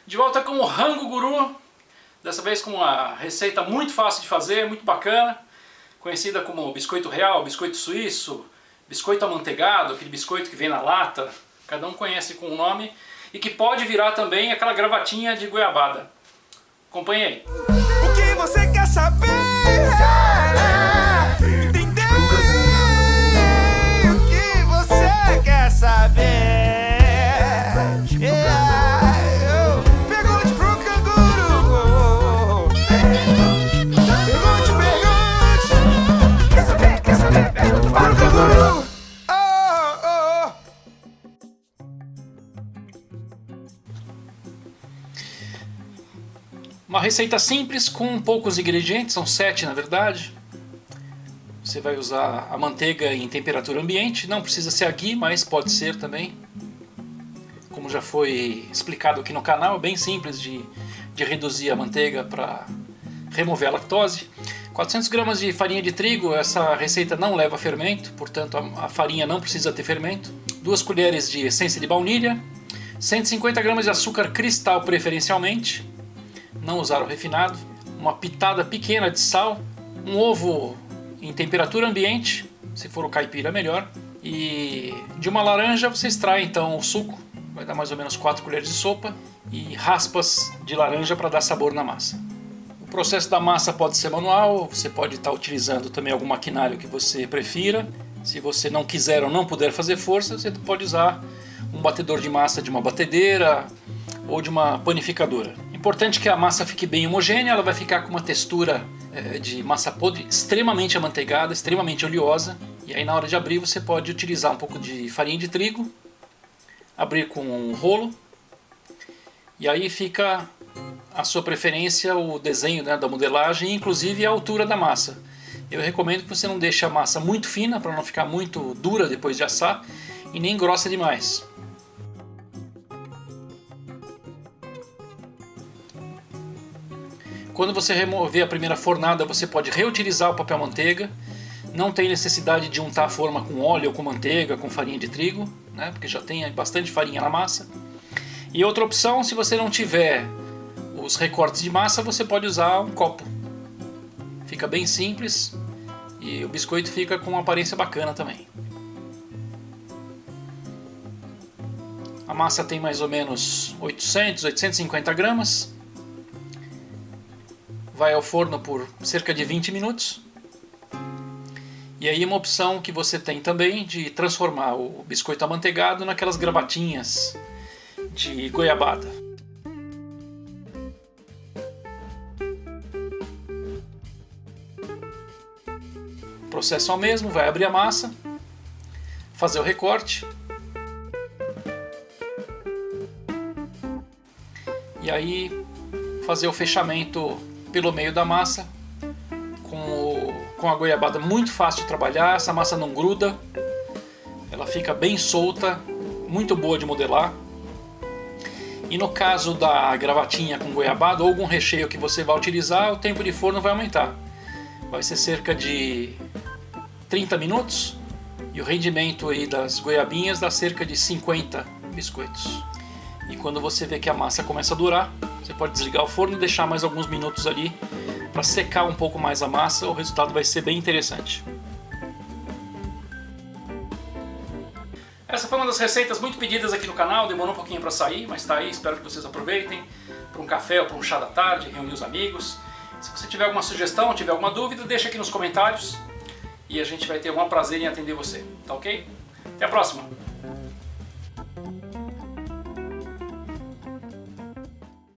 De volta com o Rango Guru, dessa vez com uma receita muito fácil de fazer, muito bacana, conhecida como biscoito real, biscoito suíço, biscoito amanteigado, aquele biscoito que vem na lata, cada um conhece com um nome, e que pode virar também aquela gravatinha de goiabada. Acompanhe aí. O que você quer saber? Entender o que você quer saber? Pergunte pro canguru. Pergunte. Quer saber? Pergunte para o canguru. Uma receita simples com poucos ingredientes, são 7 na verdade. Você vai usar a manteiga em temperatura ambiente, não precisa ser a ghee, mas pode ser também. Como já foi explicado aqui no canal, é bem simples de reduzir a manteiga para remover a lactose. 400 gramas de farinha de trigo, essa receita não leva fermento, portanto a farinha não precisa ter fermento. 2 colheres de essência de baunilha, 150 gramas de açúcar cristal preferencialmente, não usar o refinado, uma pitada pequena de sal, um ovo em temperatura ambiente, se for o caipira melhor, e de uma laranja você extrai então o suco, vai dar mais ou menos 4 colheres de sopa, e raspas de laranja para dar sabor na massa. O processo da massa pode ser manual, você pode estar utilizando também algum maquinário que você prefira. Se você não quiser ou não puder fazer força, você pode usar um batedor de massa de uma batedeira ou de uma panificadora. Importante que a massa fique bem homogênea, ela vai ficar com uma textura de massa podre extremamente amanteigada, extremamente oleosa. E aí na hora de abrir você pode utilizar um pouco de farinha de trigo, abrir com um rolo, e aí fica a sua preferência o desenho, né, da modelagem, inclusive a altura da massa. Eu recomendo que você não deixe a massa muito fina para não ficar muito dura depois de assar e nem grossa demais. Quando você remover a primeira fornada, você pode reutilizar o papel manteiga. Não tem necessidade de untar a forma com óleo ou com manteiga, com farinha de trigo, né? Porque já tem bastante farinha na massa. E outra opção, se você não tiver os recortes de massa, você pode usar um copo. Fica bem simples e o biscoito fica com uma aparência bacana também. A massa tem mais ou menos 850 gramas. Vai ao forno por cerca de 20 minutos. E aí uma opção que você tem também de transformar o biscoito amanteigado naquelas gravatinhas de goiabada. O processo é o mesmo, vai abrir a massa, fazer o recorte. E aí fazer o fechamento pelo meio da massa, com a goiabada muito fácil de trabalhar, essa massa não gruda, ela fica bem solta, muito boa de modelar. E no caso da gravatinha com goiabada ou algum recheio que você vai utilizar, o tempo de forno vai aumentar. Vai ser cerca de 30 minutos e o rendimento aí das goiabinhas dá cerca de 50 biscoitos. E quando você vê que a massa começa a durar, você pode desligar o forno e deixar mais alguns minutos ali para secar um pouco mais a massa, o resultado vai ser bem interessante. Essa foi uma das receitas muito pedidas aqui no canal, demorou um pouquinho para sair, mas está aí, espero que vocês aproveitem para um café ou para um chá da tarde, reunir os amigos. Se você tiver alguma sugestão, tiver alguma dúvida, deixa aqui nos comentários e a gente vai ter o maior prazer em atender você, tá ok? Até a próxima!